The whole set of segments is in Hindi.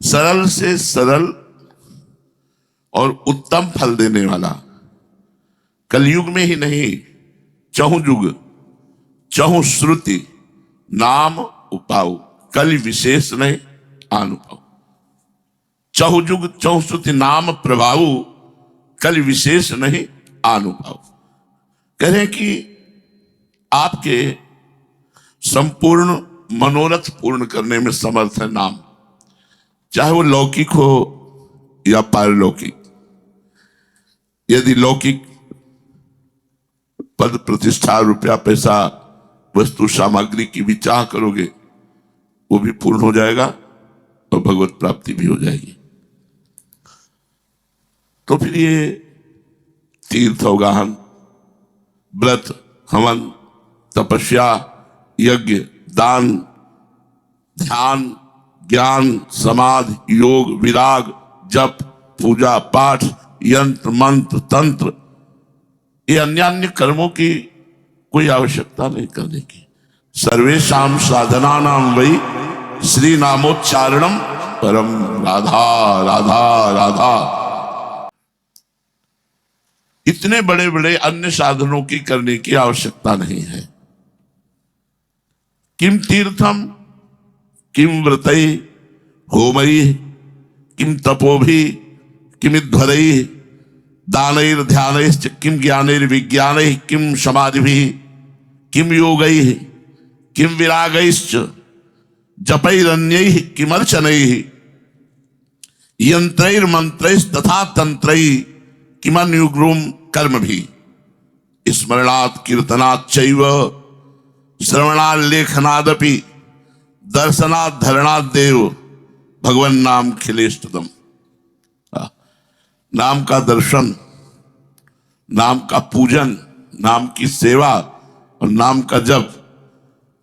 सरल से सरल और उत्तम फल देने वाला, कलयुग में ही नहीं, चहु जुग चहु श्रुति नाम उपाऊ, कल विशेष नहीं अनुभव। चहु जुग चहु श्रुति नाम प्रभाऊ, कल विशेष नहीं अनुभव। कह रहे कि आपके संपूर्ण मनोरथ पूर्ण करने में समर्थ है नाम, चाहे वो लौकिक हो या पारलौकिक। यदि लौकिक पद प्रतिष्ठा, रुपया पैसा, वस्तु सामग्री की भी चाह करोगे, वो भी पूर्ण हो जाएगा और भगवत प्राप्ति भी हो जाएगी। तो फिर ये तीर्थ अवगाहन, व्रत, हवन, तपस्या, यज्ञ, दान, ध्यान, ज्ञान, समाधि, योग, विराग, जप, पूजा पाठ, यंत्र मंत्र तंत्र, ये अन्य अन्य कर्मों की कोई आवश्यकता नहीं करने की। सर्वेषां साधनानां वै श्री नामोच्चारणम परम, राधा राधा राधा। इतने बड़े बड़े अन्य साधनों की करने की आवश्यकता नहीं है। किम तीर्थम किम व्रतै होमई किम तपोभि किमिध्वरै दानैर ध्यानैश्च किम ज्ञानैर विज्ञानै किम समाधिभिः किम योगैः किम विरागैश्च जपैरन्यैः किमर्चनैः यंत्रैर मंत्रैस्तथा तंत्रैः किमन्युग्रुम कर्मभिः स्मरणात् कीर्तनात् चैव श्रवणात् लेखनादपि दर्शनात् धरणात् देव भगवन् नाम खिलेष्टदम। नाम का दर्शन, नाम का पूजन, नाम की सेवा और नाम का जप,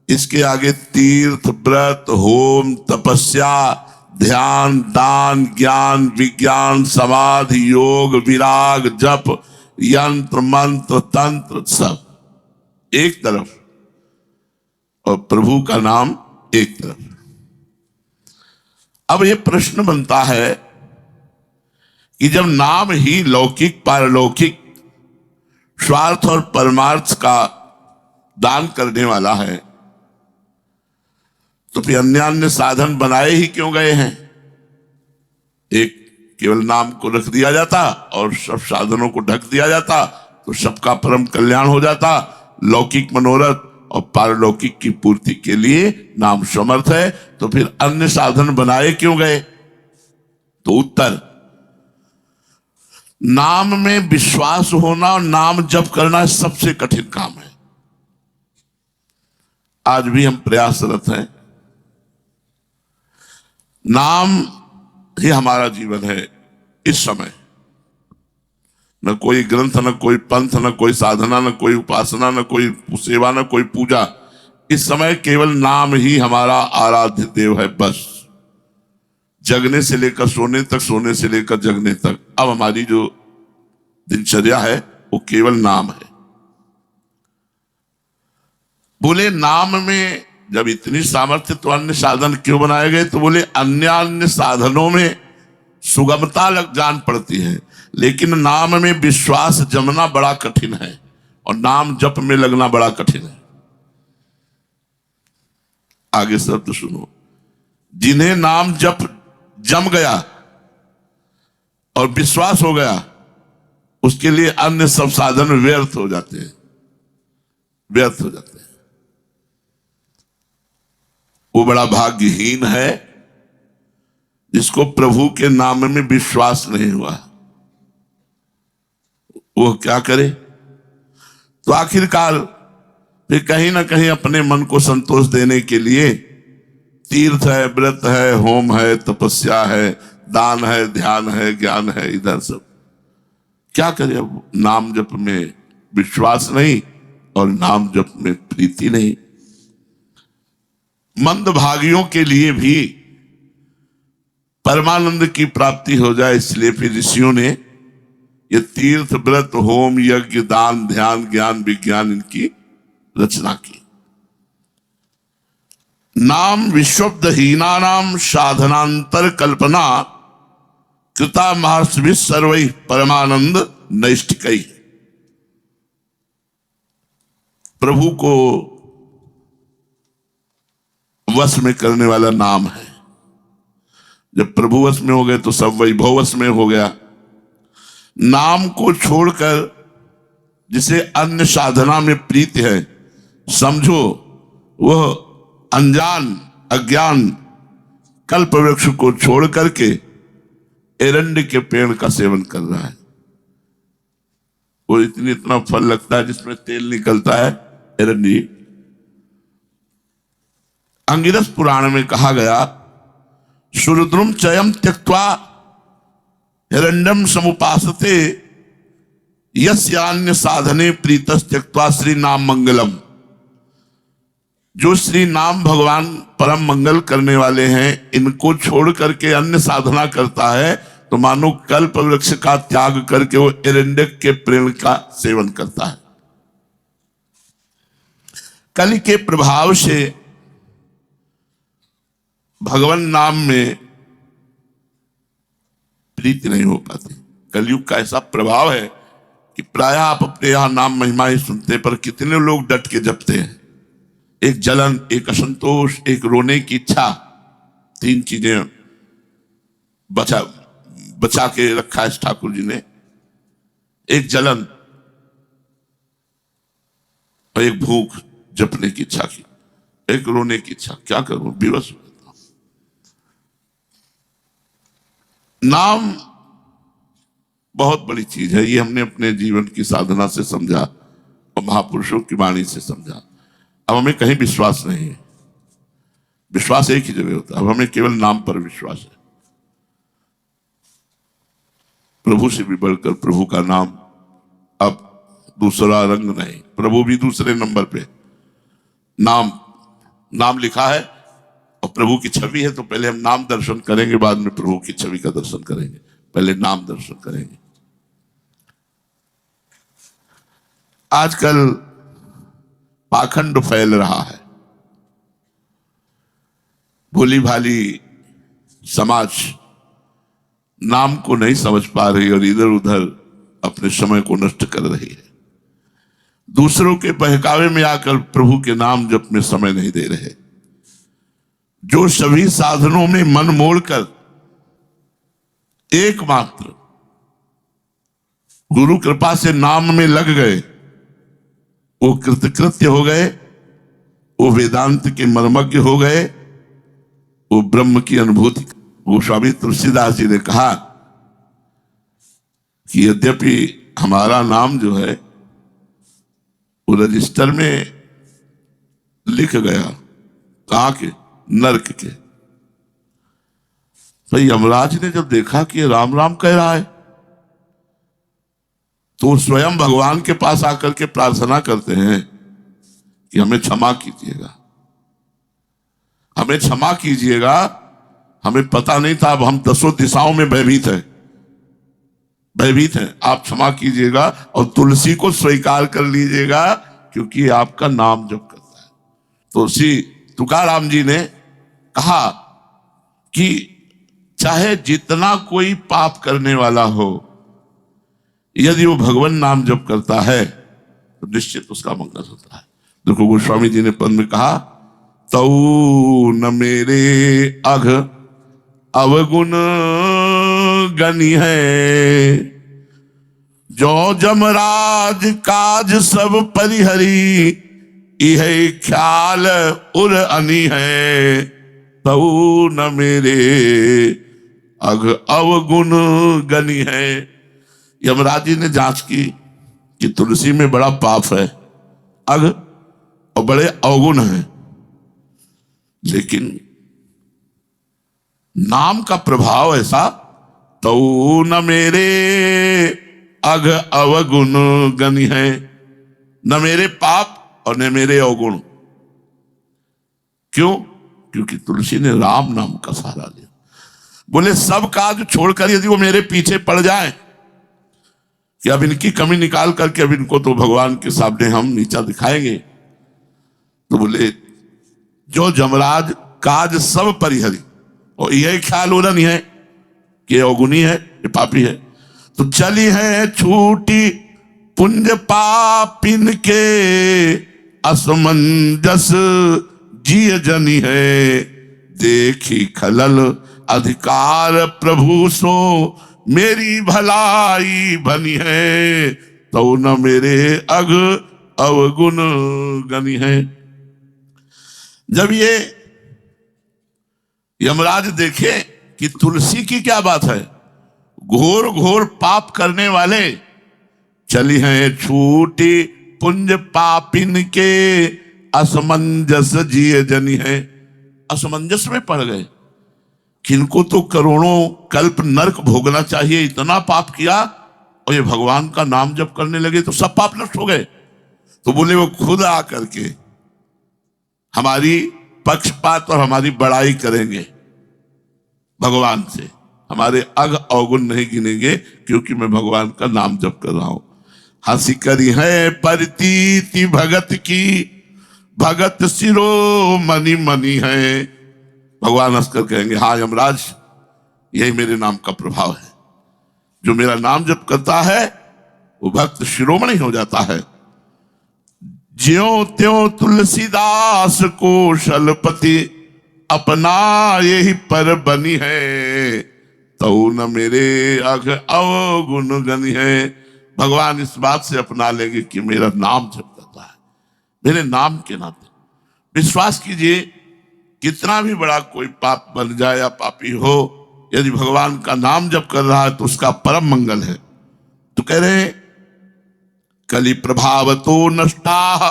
इसके आगे तीर्थ, व्रत, होम, तपस्या, ध्यान, दान, ज्ञान, विज्ञान, समाधि, योग, विराग, जप, यंत्र मंत्र तंत्र सब एक तरफ और प्रभु का नाम एक तरफ। अब ये प्रश्न बनता है कि जब नाम ही लौकिक पारलौकिक स्वार्थ और परमार्थ का दान करने वाला है, तो फिर अन्य अन्य साधन बनाए ही क्यों गए हैं? एक केवल नाम को रख दिया जाता और सब साधनों को ढक दिया जाता तो सबका परम कल्याण हो जाता। लौकिक मनोरथ और पारलौकिक की पूर्ति के लिए नाम समर्थ है, तो फिर अन्य साधन बनाए क्यों गए? तो उत्तर, नाम में विश्वास होना और नाम जप करना सबसे कठिन काम है। आज भी हम प्रयासरत हैं। नाम ही हमारा जीवन है इस समय। न कोई ग्रंथ, न कोई पंथ, न कोई साधना, न कोई उपासना, न कोई सेवा, न कोई पूजा। इस समय केवल नाम ही हमारा आराध्य देव है। बस जगने से लेकर सोने तक, सोने से लेकर जगने तक, अब हमारी जो दिनचर्या है वो केवल नाम है। बोले नाम में जब इतनी सामर्थ्य तो अन्य साधन क्यों बनाए गए? तो बोले अन्य अन्य साधनों में सुगमता जान पड़ती है, लेकिन नाम में विश्वास जमना बड़ा कठिन है और नाम जप में लगना बड़ा कठिन है। आगे शब्द सुनो, जिन्हें नाम जप जम गया और विश्वास हो गया, उसके लिए अन्य सब साधन व्यर्थ हो जाते हैं, व्यर्थ हो जाते हैं। वो बड़ा भाग्यहीन है जिसको प्रभु के नाम में विश्वास नहीं हुआ। वो क्या करे? तो आखिरकार फिर कहीं ना कहीं अपने मन को संतोष देने के लिए तीर्थ है, व्रत है, होम है, तपस्या है, दान है, ध्यान है, ज्ञान है, इधर सब क्या करे? अब नाम जप में विश्वास नहीं और नाम जप में प्रीति नहीं। मंदभागियों के लिए भी परमानंद की प्राप्ति हो जाए, इसलिए फिर ऋषियों ने ये तीर्थ, व्रत, होम, यज्ञ, दान, ध्यान, ज्ञान, विज्ञान इनकी रचना की। नाम विश्वब्दहीना नाम साधनांतर कल्पना कृता महर्षि सर्वै परमानंद नैष्ठिकई। प्रभु को वश में करने वाला नाम है। जब प्रभु वश में हो गए तो सब वैभव वश में हो गया। नाम को छोड़कर जिसे अन्य साधना में प्रीति है, समझो वह अनजान अज्ञान कल्प वृक्ष को छोड़ करके एरंड के पेड़ का सेवन कर रहा है। वो इतना फल लगता है जिसमें तेल निकलता है, एरंडी। अंगिरस पुराण में कहा गया, सुरुद्रुम चयम त्यक्त्वा हिरण्यम समुपासते यस्यान्य साधने प्रीतस त्यक्त्वा श्री नाम मंगलम। जो श्री नाम भगवान परम मंगल करने वाले हैं, इनको छोड़ करके अन्य साधना करता है तो मानो कल्प वृक्ष का त्याग करके वो एरंडक के पेड़ का सेवन करता है। कलि के प्रभाव से भगवान नाम में प्रीति नहीं हो पाती। कलयुग का ऐसा प्रभाव है कि प्रायः आप अपने यहां नाम महिमा ही सुनते, पर कितने लोग डट के जपते हैं। एक जलन, एक असंतोष, एक रोने की इच्छा, तीन चीजें बचा के रखा है ठाकुर जी ने। एक जलन और एक भूख जपने की इच्छा की, एक रोने की इच्छा। क्या करूं, विवश हो जाता हूं। नाम बहुत बड़ी चीज है, ये हमने अपने जीवन की साधना से समझा और महापुरुषों की वाणी से समझा। अब हमें कहीं विश्वास नहीं है, विश्वास एक ही जगह होता है। अब हमें केवल नाम पर विश्वास है। प्रभु से भी बढ़कर प्रभु का नाम, अब दूसरा रंग नहीं, प्रभु भी दूसरे नंबर पे। नाम लिखा है और प्रभु की छवि है, तो पहले हम नाम दर्शन करेंगे, बाद में प्रभु की छवि का दर्शन करेंगे। पहले नाम दर्शन करेंगे। आजकल पाखंड फैल रहा है। भोली भाली समाज नाम को नहीं समझ पा रही और इधर उधर अपने समय को नष्ट कर रही है। दूसरों के बहकावे में आकर प्रभु के नाम जप में समय नहीं दे रहे। जो सभी साधनों में मन मोड़कर एकमात्र गुरु कृपा से नाम में लग गए, वो कृतकृत्य हो गए, वो वेदांत के मर्मज्ञ हो गए, वो ब्रह्म की अनुभूति। वो स्वामी तुलसीदास जी ने कहा कि यद्यपि हमारा नाम जो है वो रजिस्टर में लिख गया, कहाँ के, नरक के। तो यमराज ने जब देखा कि राम राम कह रहा है, तो स्वयं भगवान के पास आकर के प्रार्थना करते हैं कि हमें क्षमा कीजिएगा, हमें क्षमा कीजिएगा, हमें पता नहीं था, अब हम 10 दिशाओं में भयभीत हैं, आप क्षमा कीजिएगा और तुलसी को स्वीकार कर लीजिएगा, क्योंकि आपका नाम जप करता है। तो श्री तुकाराम जी ने कहा कि चाहे जितना कोई पाप करने वाला हो, यदि वो भगवान नाम जप करता है तो निश्चित उसका मंगल होता है। देखो गोस्वामी जी ने पद में कहा, तऊ न मेरे अघ अवगुण गनि है, जो जमराज काज सब परिहरी, यह ख्याल उर अनी है। तऊ न मेरे अघ अवगुण गनि है। यमराज जी ने जांच की कि तुलसी में बड़ा पाप है, अघ और बड़े अवगुण हैं, लेकिन नाम का प्रभाव ऐसा, तो न मेरे अघ अवगुण गनि है, न मेरे पाप और न मेरे अवगुण। क्यों? क्योंकि तुलसी ने राम नाम का सहारा लिया। बोले सब काज छोड़कर यदि वो मेरे पीछे पड़ जाए कि अब इनकी कमी निकाल करके अब इनको तो भगवान के सामने हम नीचा दिखाएंगे, तो बोले जो जमराज काज सब परिहरी, और यही ख्याल उड़ा नहीं है कि अवगुणी है, ये पापी है। तो चली है छूटी पुंज पापिन के, असमंजस जिय जनी है। देखी खलल अधिकार प्रभु सो, मेरी भलाई बनी है। तो न मेरे अग अवगुण गनी है। जब ये यमराज देखे कि तुलसी की क्या बात है, घोर घोर पाप करने वाले चली हैं छूटी पुंज पापिन के, असमंजस जिय जनी है। असमंजस में पड़ गए, किनको तो करोड़ों कल्प नरक भोगना चाहिए, इतना पाप किया, और ये भगवान का नाम जब करने लगे तो सब पाप नष्ट हो गए। तो बोले वो खुद आकर के हमारी पक्षपात और हमारी बड़ाई करेंगे, भगवान से हमारे अग अवगुण नहीं गिनेंगे, क्योंकि मैं भगवान का नाम जप कर रहा हूं। हंसी करी है प्रतीति भगत की, भगत सिरो मनी मनी है। भगवान हंसकर कहेंगे, हाँ यमराज, यही मेरे नाम का प्रभाव है। जो मेरा नाम जप करता है वो भक्त शिरोमणि हो जाता है। ज्यों त्यों तुलसीदास को शलपति, अपना यही पर बनी है। तो न मेरे अघ अवगुण गनी है। भगवान इस बात से अपना लेंगे कि मेरा नाम जप करता है, मेरे नाम के नाते। विश्वास कीजिए, कितना भी बड़ा कोई पाप बन जाए या पापी हो, यदि भगवान का नाम जप कर रहा है तो उसका परम मंगल है। तो कह रहे कलि प्रभाव तो नष्टा,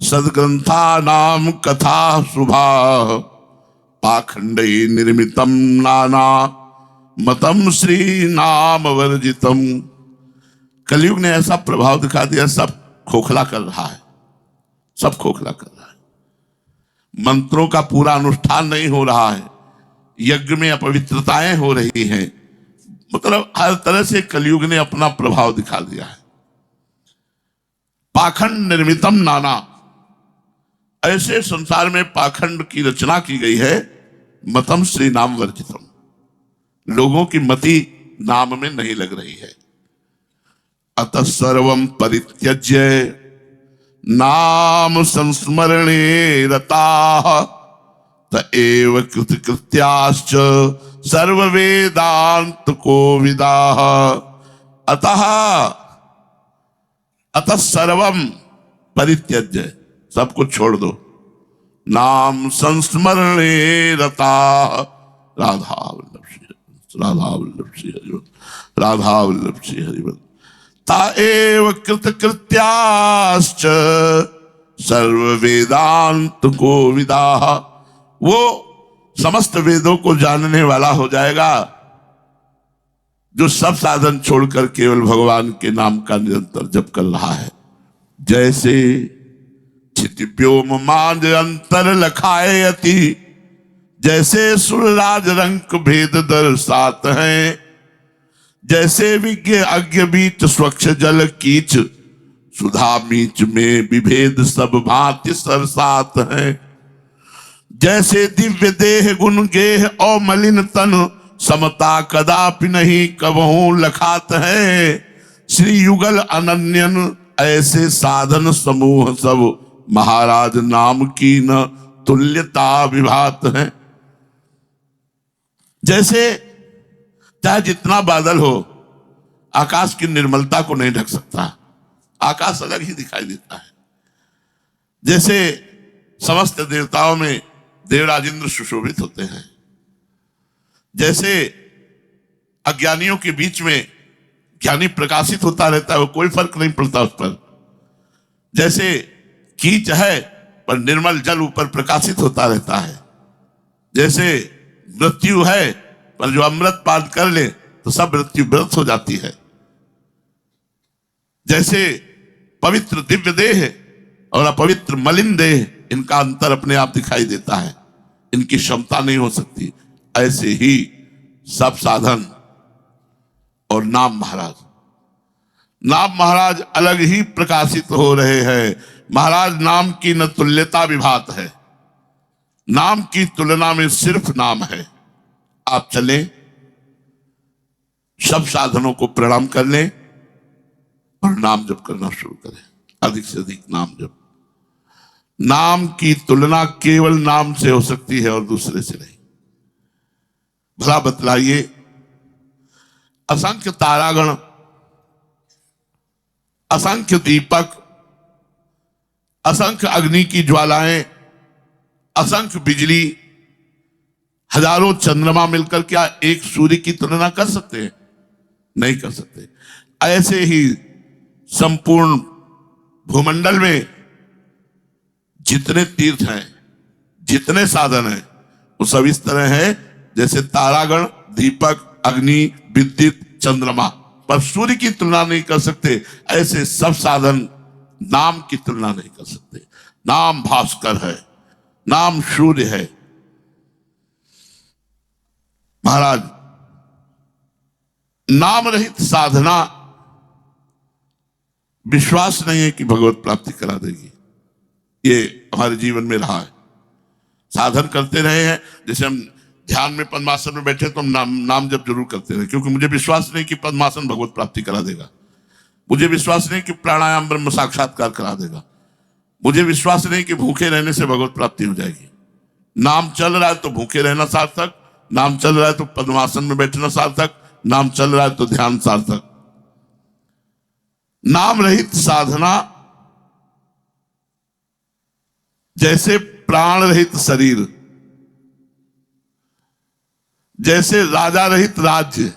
सदग्रंथा नाम कथा शुभा। पाखंडई निर्मितम नाना, मतम श्री नाम वर्जितम। कलयुग ने ऐसा प्रभाव दिखा दिया, सब खोखला कर रहा है, सब खोखला कर रहा है। मंत्रों का पूरा अनुष्ठान नहीं हो रहा है, यज्ञ में अपवित्रताएं हो रही हैं। मतलब हर तरह से कलयुग ने अपना प्रभाव दिखा दिया है। पाखंड निर्मितम नाना, ऐसे संसार में पाखंड की रचना की गई है। मतम श्री नाम वर्जितम, लोगों की मति नाम में नहीं लग रही है। अतः सर्वम परित्यज्य नाम संस्मरणे रताः, तएव कृतकृत्याश्च सर्व वेदांत कोविदाः। अतः सर्वम परित्यज्य, सब कुछ छोड़ दो। नाम संस्मरणे रता, राधा वल्लभ श्री, राधा वल्लभ श्री हरिवल, राधा वल्लभ श्री हरिवल। ताएव कृतकृत्याश्च सर्व वेदांत कोविदाः, वो समस्त वेदों को जानने वाला हो जाएगा जो सब साधन छोड़कर केवल भगवान के नाम का निरंतर जप कर रहा है। जैसे क्षितिव्योम मांज अंतर लखाए अति, जैसे सुरराज रंक भेद दर्शात हैं। जैसे विज्ञ अज्ञ बीच स्वच्छ जल कीच, सुधा बीच में विभेद सब भांति सरसात हैं। जैसे दिव्य देह गुण गेह और मलिन तन, समता कदापि नहीं कबहू लखात है। श्री युगल अनन्यन ऐसे साधन समूह सब, महाराज नाम की न तुल्यता विभात है। जैसे चाहे जितना बादल हो, आकाश की निर्मलता को नहीं ढक सकता, आकाश अलग ही दिखाई देता है। जैसे समस्त देवताओं में देवराज इंद्र सुशोभित होते हैं, जैसे अज्ञानियों के बीच में ज्ञानी प्रकाशित होता रहता है, वो कोई फर्क नहीं पड़ता उस पर। जैसे कीच है पर निर्मल जल ऊपर प्रकाशित होता रहता है। जैसे मृत्यु है पर जो अमृत पान कर ले तो सब मृत्यु व्रत हो जाती है। जैसे पवित्र दिव्य देह और अपवित्र मलिन देह, इनका अंतर अपने आप दिखाई देता है, इनकी क्षमता नहीं हो सकती। ऐसे ही सब साधन और नाम महाराज अलग ही प्रकाशित हो रहे हैं। महाराज नाम की न तुल्यता विभात है, नाम की तुलना में सिर्फ नाम है। आप चलें, सब साधनों को प्रणाम कर लें और नाम जप करना शुरू करें, अधिक से अधिक नाम जप। नाम की तुलना केवल नाम से हो सकती है और दूसरे से नहीं। भला बतलाइए, असंख्य तारागण, असंख्य दीपक, असंख्य अग्नि की ज्वालाएं, असंख्य बिजली, हजारों चंद्रमा मिलकर क्या एक सूर्य की तुलना कर सकते हैं? नहीं कर सकते। ऐसे ही संपूर्ण भूमंडल में जितने तीर्थ हैं, जितने साधन हैं, वो सब इस तरह है जैसे तारागण, दीपक, अग्नि, विद्युत, चंद्रमा, पर सूर्य की तुलना नहीं कर सकते। ऐसे सब साधन नाम की तुलना नहीं कर सकते। नाम भास्कर है, नाम सूर्य है। महाराज, नाम रहित साधना विश्वास नहीं है कि भगवत प्राप्ति करा देगी। ये हमारे जीवन में रहा है। साधन करते रहे हैं, जैसे हम ध्यान में पद्मासन में बैठे तो हम नाम जप जरूर करते रहे, क्योंकि मुझे विश्वास नहीं कि पद्मासन भगवत प्राप्ति करा देगा। मुझे विश्वास नहीं कि प्राणायाम ब्रह्म साक्षात्कार करा देगा। मुझे विश्वास नहीं कि भूखे रहने से भगवत प्राप्ति हो जाएगी। नाम चल रहा है तो भूखे रहना सार्थक, नाम चल रहा है तो पद्मासन में बैठना सार्थक, नाम चल रहा है तो ध्यान सार्थक। नाम रहित साधना जैसे प्राण रहित शरीर, जैसे राजा रहित राज्य,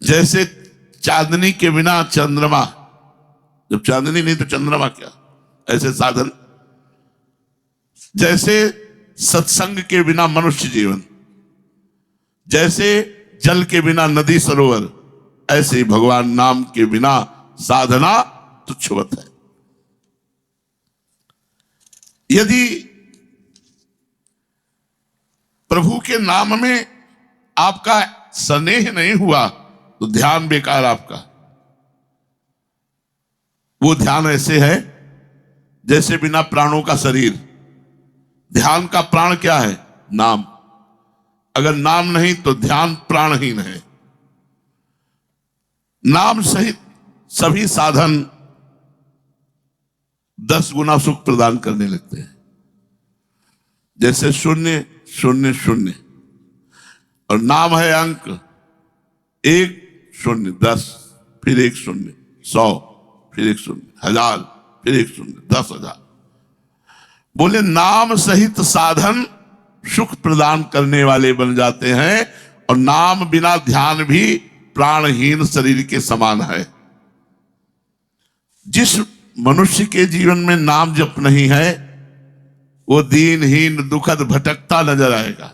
जैसे चांदनी के बिना चंद्रमा। जब चांदनी नहीं तो चंद्रमा क्या, ऐसे साधन। जैसे सत्संग के बिना मनुष्य जीवन, जैसे जल के बिना नदी सरोवर, ऐसे ही भगवान नाम के बिना साधना तुच्छवत है। यदि प्रभु के नाम में आपका स्नेह नहीं हुआ तो ध्यान बेकार आपका। वो ध्यान ऐसे है जैसे बिना प्राणों का शरीर। ध्यान का प्राण क्या है? नाम। अगर नाम नहीं तो ध्यान प्राणहीन है। नाम सहित सभी साधन 10 गुना सुख प्रदान करने लगते हैं। जैसे 0 0 0 और नाम है अंक 1 0 10, फिर 1 0 100, फिर 1 0 1000, फिर 1 0 10,000। बोले नाम सहित साधन सुख प्रदान करने वाले बन जाते हैं, और नाम बिना ध्यान भी प्राणहीन शरीर के समान है। जिस मनुष्य के जीवन में नाम जप नहीं है वो दीनहीन दुखद भटकता नजर आएगा।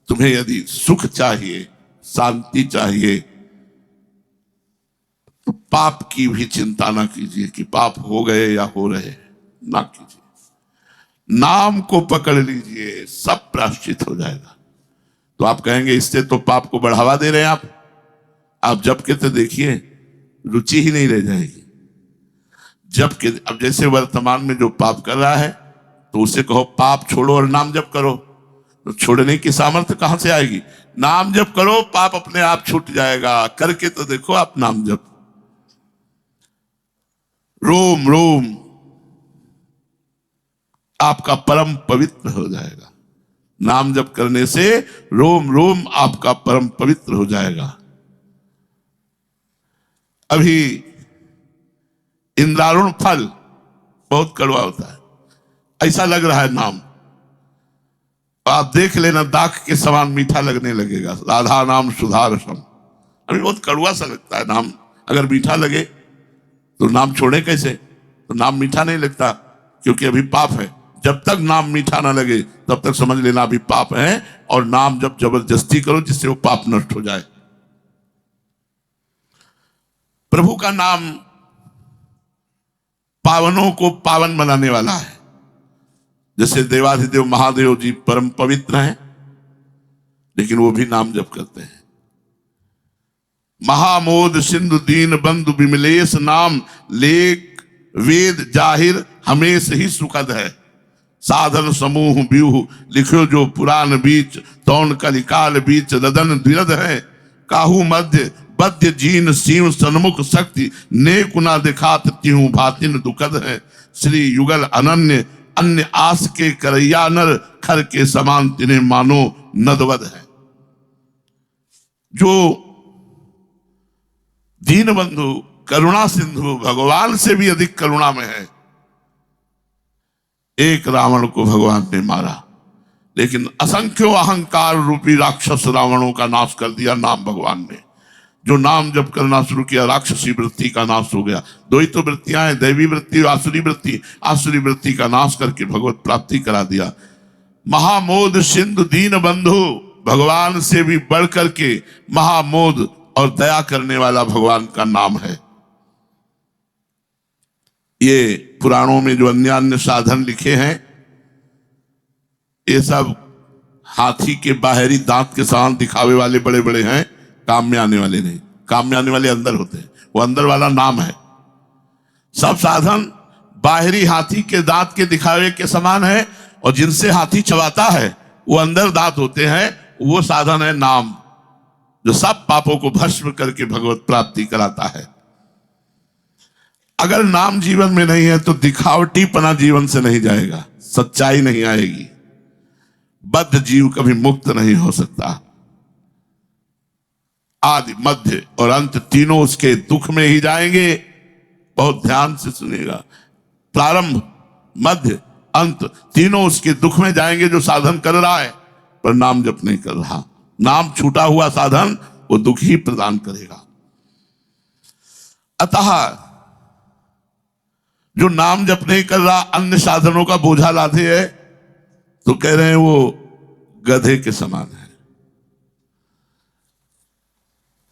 तुम्हें यदि सुख चाहिए, शांति चाहिए, तो पाप की भी चिंता ना कीजिए कि पाप हो गए या हो रहे, ना कीजिए। नाम को पकड़ लीजिए, सब प्रायश्चित हो जाएगा। तो आप कहेंगे इससे तो पाप को बढ़ावा दे रहे हैं आप जप के तो देखिए, रुचि ही नहीं रह जाएगी। जप के अब जैसे वर्तमान में जो पाप कर रहा है तो उसे कहो पाप छोड़ो और नाम जप करो, तो छोड़ने की सामर्थ्य कहां से आएगी? नाम जप करो, पाप अपने आप छूट जाएगा। करके तो देखो आप नाम जप। रोम रोम आपका परम पवित्र हो जाएगा। नाम जप करने से रोम रोम आपका परम पवित्र हो जाएगा। अभी इंद्रारुण फल बहुत कड़वा होता है, ऐसा लग रहा है नाम। आप देख लेना दाख के समान मीठा लगने लगेगा। राधा नाम सुधा रसम। अभी बहुत कड़वा सा लगता है नाम। अगर मीठा लगे तो नाम छोड़े कैसे? तो नाम मीठा नहीं लगता, क्योंकि अभी पाप है। जब तक नाम मीठा ना लगे तब तक समझ लेना अभी पाप है, और नाम जब जबरदस्ती करो जिससे वो पाप नष्ट हो जाए। प्रभु का नाम पावनों को पावन बनाने वाला है। जैसे देवाधिदेव महादेव जी परम पवित्र हैं, लेकिन वो भी नाम जप करते हैं। महामोद सिंधु दीन बंधु विमलेश नाम लेख वेद जाहिर हमेश ही सुखद है। साधन समूह व्यूह लिखो जो पुराण बीच, तौन कलिकाल बीच रदन द्विरद है। काहू मध्य बद्य जीन सीव सन्मुख शक्ति, नेक ना दिखात त्यों भातिन दुखद है। श्री युगल अनन्य अन्य आस के करैया नर, खर के समान तिन्हें मानो नदवद है। जो दीन बंधु करुणा सिंधु भगवान से भी अधिक करुणा में है, एक रावण को भगवान ने मारा, लेकिन असंख्यों अहंकार रूपी राक्षस रावणों का नाश कर दिया नाम भगवान ने। जो नाम जब करना शुरू किया, राक्षसी वृत्ति का नाश हो गया। दो ही तो वृत्तियां हैं, दैवी वृत्ति और आसुरी वृत्ति। आसुरी वृत्ति का नाश करके भगवत प्राप्ति करा दिया। महामोद सिंधु दीन बंधु, भगवान से भी बढ़ करके महामोद और दया करने वाला भगवान का नाम है। ये पुराणों में जो अन्य अन्य साधन लिखे हैं, ये सब हाथी के बाहरी दांत के समान दिखावे वाले बड़े बड़े हैं, काम में आने वाले नहीं। काम में आने वाले अंदर होते हैं, वो अंदर वाला नाम है। सब साधन बाहरी हाथी के दांत के दिखावे के समान है, और जिनसे हाथी चबाता है वो अंदर दांत होते हैं, वो साधन है नाम, जो सब पापों को भस्म करके भगवत प्राप्ति कराता है। अगर नाम जीवन में नहीं है तो दिखावटीपना जीवन से नहीं जाएगा, सच्चाई नहीं आएगी। बद्ध जीव कभी मुक्त नहीं हो सकता। आदि मध्य और अंत तीनों उसके दुख में ही जाएंगे। बहुत ध्यान से सुनिएगा, प्रारंभ मध्य अंत तीनों उसके दुख में जाएंगे जो साधन कर रहा है पर नाम जप नहीं कर रहा। नाम छूटा हुआ साधन वो दुख ही प्रदान करेगा। अतः जो नाम जप नहीं कर रहा, अन्य साधनों का बोझा लादे है, तो कह रहे हैं वो गधे के समान है।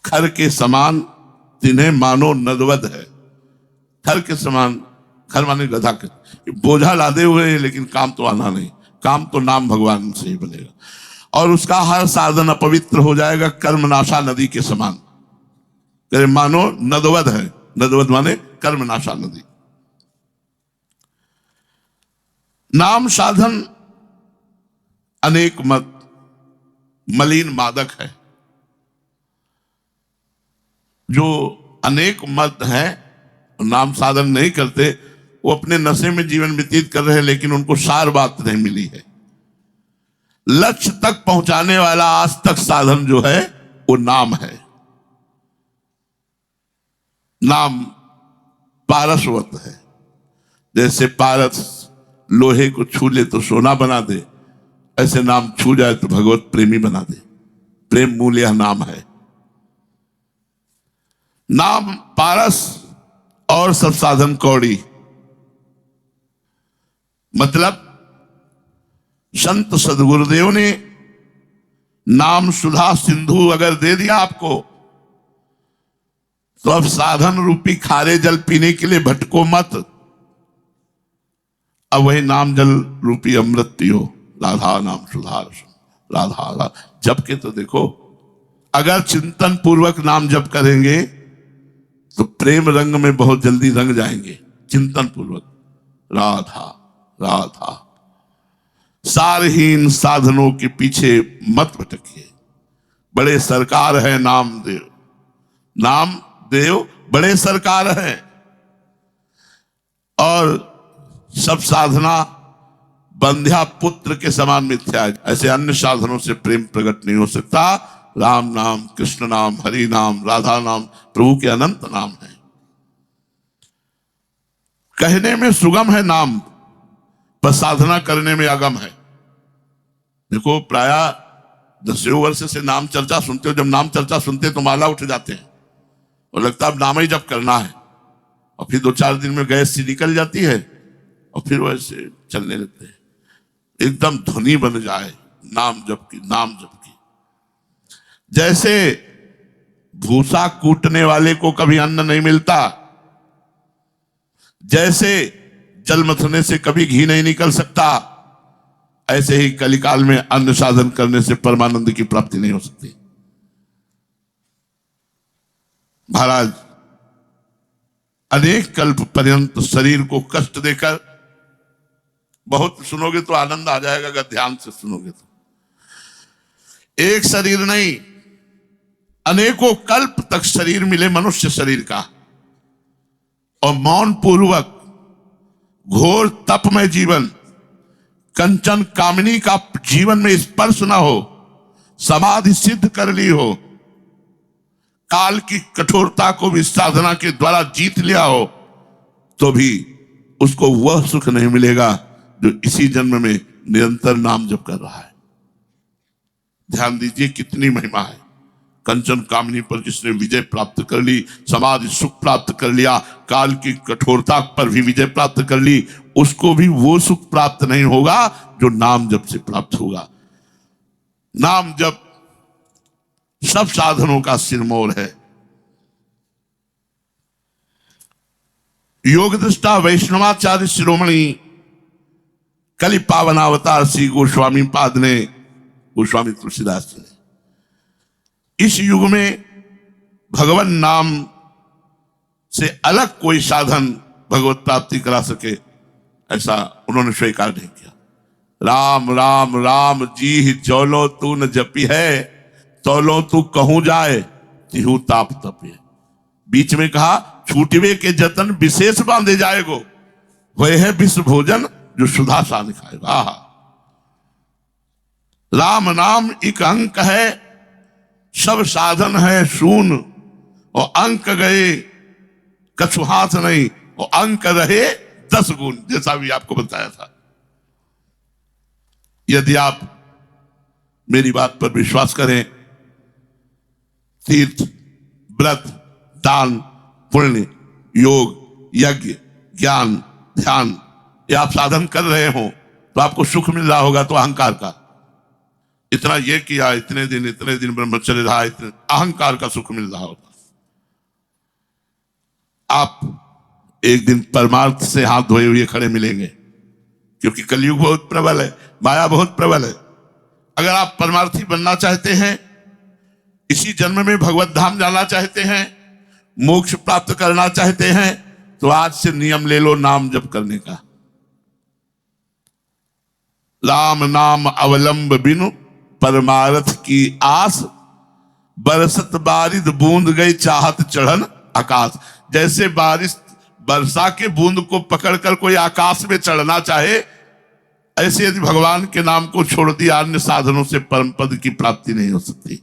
खर के समान तिन्हें मानो नदवद है। खर के समान, खर माने गधा के, बोझा लादे हुए हैं, लेकिन काम तो आना नहीं। काम तो नाम भगवान से ही बनेगा, और उसका हर साधन अपवित्र हो जाएगा, कर्मनाशा नदी के समान। कहे मानो नदवद है, नदवद माने कर्मनाशा नदी। नाम साधन अनेक मत मलिन मादक है। जो अनेक मत है, नाम साधन नहीं करते, वो अपने नशे में जीवन व्यतीत कर रहे हैं, लेकिन उनको सार बात नहीं मिली है। लक्ष्य तक पहुंचाने वाला आज तक साधन जो है वो नाम है। नाम पारसवत है। जैसे पारस लोहे को छू ले तो सोना बना दे, ऐसे नाम छू जाए तो भगवत प्रेमी बना दे। प्रेम मूल यह नाम है। नाम पारस और सब साधन कौड़ी। मतलब संत सदगुरुदेव ने नाम सुधा सिंधु अगर दे दिया आपको, तो अब साधन रूपी खारे जल पीने के लिए भटको मत। अब वही नाम जल रूपी अमृत पियो। राधा नाम सुधा राधा जप के तो देखो, अगर चिंतन पूर्वक नाम जप करेंगे तो प्रेम रंग में बहुत जल्दी रंग जाएंगे। चिंतन पूर्वक राधा राधा। सारहीन साधनों के पीछे मत भटकिए। बड़े सरकार है नामदेव, नाम देव बड़े सरकार है, और सब साधना बंध्या पुत्र के समान मिथ्या है। ऐसे अन्य साधनों से प्रेम प्रकट नहीं हो सकता। राम नाम, कृष्ण नाम, हरि नाम, राधा नाम प्रभु के अनंत नाम है। कहने में सुगम है नाम, पर साधना करने में अगम है। देखो, प्राय 10 वर्ष से नाम चर्चा सुनते हो। जब नाम चर्चा सुनते तो माला उठ जाते हैं और लगता है नाम ही जप करना है, और फिर 2-4 दिन में गैस सी निकल जाती है और फिर वैसे चलने लगते हैं। एकदम ध्वनि बन जाए नाम जप की, नाम जप की। जैसे भूसा कूटने वाले को कभी अन्न नहीं मिलता, जैसे जल मथने से कभी घी नहीं निकल सकता, ऐसे ही कलिकाल में अन्न साधन करने से परमानंद की प्राप्ति नहीं हो सकती। महाराज अनेक कल्प पर्यंत शरीर को कष्ट देकर बहुत सुनोगे तो आनंद आ जाएगा, अगर ध्यान से सुनोगे तो। एक शरीर नहीं, अनेकों कल्प तक शरीर मिले मनुष्य शरीर का, और मौन पूर्वक घोर तपमय जीवन, कंचन कामिनी का जीवन में स्पर्श ना हो, समाधि सिद्ध कर ली हो, काल की कठोरता को भी साधना के द्वारा जीत लिया हो, तो भी उसको वह सुख नहीं मिलेगा जो इसी जन्म में निरंतर नाम जप कर रहा है। ध्यान दीजिए कितनी महिमा है। कंचन कामिनी पर जिसने विजय प्राप्त कर ली, समाधि सुख प्राप्त कर लिया, काल की कठोरता पर भी विजय प्राप्त कर ली, उसको भी वो सुख प्राप्त नहीं होगा जो नाम जप से प्राप्त होगा। नाम जप सब साधनों का सिरमौर है। योग दृष्टा वैष्णवाचार्य शिरोमणि कलि पावनावतार श्री गोस्वामी पाद ने, गोस्वामी तुलसीदास ने, इस युग में भगवान नाम से अलग कोई साधन भगवत प्राप्ति करा सके, ऐसा उन्होंने स्वीकार नहीं किया। राम राम राम जी चौलो तू न जपी है, तौलो तू कहूं जाए तिहु ताप तपे। बीच में कहा छूटवे के जतन विशेष बांधे जाएगो, वह है विश्व भोजन जो सुधा सान खाएगा। राम नाम एक अंक है, सब साधन है शून, और अंक गए कछु हाथ नहीं, और अंक रहे 10 गुण, जैसा भी आपको बताया था। यदि आप मेरी बात पर विश्वास करें, तीर्थ, व्रत, दान, पुण्य, योग, यज्ञ, ज्ञान, ध्यान, ये आप साधन कर रहे हो तो आपको सुख मिल रहा होगा, तो अहंकार का, इतना ये किया, इतने दिन ब्रह्मचर्य रहा, इतने अहंकार का सुख मिल रहा होगा। आप एक दिन परमार्थ से हाथ धोए हुए खड़े मिलेंगे, क्योंकि कलयुग बहुत प्रबल है, माया बहुत प्रबल है। अगर आप परमार्थी बनना चाहते हैं, इसी जन्म में भगवत धाम जाना चाहते हैं, मोक्ष प्राप्त करना चाहते हैं, तो आज से नियम ले लो नाम जप करने का। राम नाम अवलंब बिनु परमार्थ की आस, बरसत बारिद बूंद गई चाहत चढ़न आकाश। जैसे बारिश वर्षा के बूंद को पकड़कर कोई आकाश में चढ़ना चाहे, ऐसे यदि भगवान के नाम को छोड़ दिया, अन्य साधनों से परम पद की प्राप्ति नहीं हो सकती।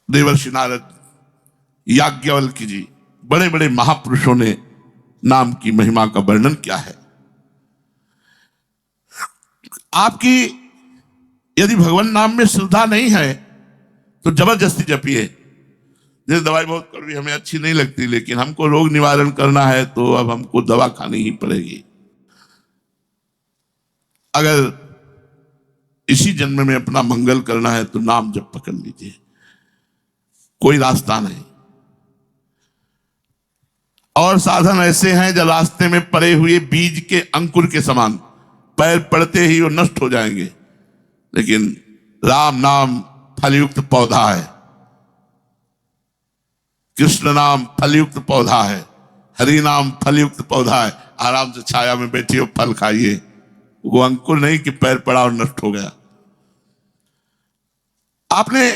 देवर्षि नारद, याज्ञवल्क्य जी, बड़े बड़े महापुरुषों ने नाम की महिमा का वर्णन किया है। आपकी यदि भगवान नाम में श्रद्धा नहीं है तो जबरदस्ती जपिए। जैसे दवाई बहुत कड़वी हमें अच्छी नहीं लगती, लेकिन हमको रोग निवारण करना है तो अब हमको दवा खानी ही पड़ेगी। अगर इसी जन्म में अपना मंगल करना है तो नाम जप पकड़ लीजिए, कोई रास्ता नहीं। और साधन ऐसे हैं जो रास्ते में पड़े हुए बीज के अंकुर के समान, पैर पड़ते ही वो नष्ट हो जाएंगे। लेकिन राम नाम फलयुक्त पौधा है, कृष्ण नाम फलयुक्त पौधा है, हरि नाम फलयुक्त पौधा है। आराम से छाया में बैठिए, फल खाइए। वो अंकुर नहीं कि पैर पड़ा और नष्ट हो गया। आपने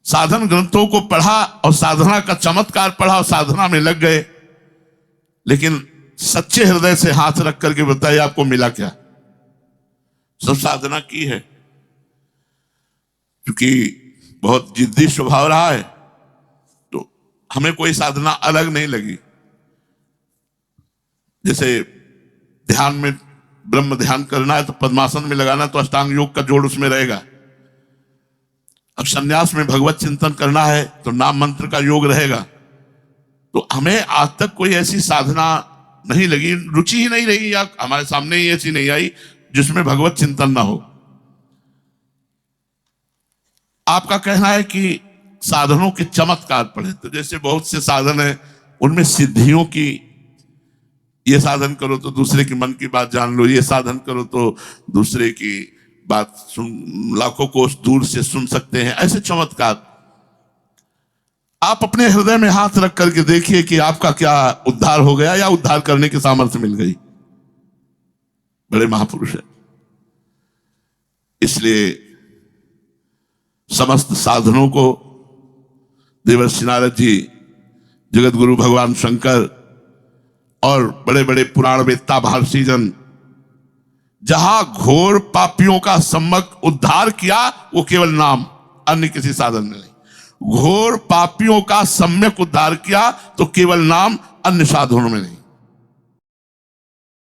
साधन ग्रंथों को पढ़ा और साधना का चमत्कार पढ़ा और साधना में लग गए, लेकिन सच्चे हृदय से हाथ रख करके बताइए आपको मिला क्या? सब साधना की है, क्योंकि बहुत जिद्दी स्वभाव रहा है तो हमें कोई साधना अलग नहीं लगी। जैसे ध्यान में ब्रह्म ध्यान करना है तो पद्मासन में लगाना, तो अष्टांग योग का जोड़ उसमें रहेगा। अब संन्यास में भगवत चिंतन करना है तो नाम मंत्र का योग रहेगा। तो हमें आज तक कोई ऐसी साधना नहीं लगी, रुचि ही नहीं रही, या हमारे सामने ही ऐसी नहीं आई जिसमें भगवत चिंतन ना हो। आपका कहना है कि साधनों के चमत्कार पढ़े, तो जैसे बहुत से साधन है उनमें सिद्धियों की, ये साधन करो तो दूसरे के मन की बात जान लो, ये साधन करो तो दूसरे की बात सुन, लाखों कोस दूर से सुन सकते हैं, ऐसे चमत्कार। आप अपने हृदय में हाथ रख करके देखिए कि आपका क्या उद्धार हो गया या उद्धार करने की सामर्थ्य मिल गई। बड़े महापुरुष है। इसलिए समस्त साधनों को देवर्षि नारद जी, जगत गुरु भगवान शंकर और बड़े बड़े पुराण वेत्ता महर्षि जन, जहां घोर पापियों का सम्यक उद्धार किया वो केवल नाम, अन्य किसी साधन में नहीं। घोर पापियों का सम्यक उद्धार किया तो केवल नाम, अन्य साधनों में नहीं।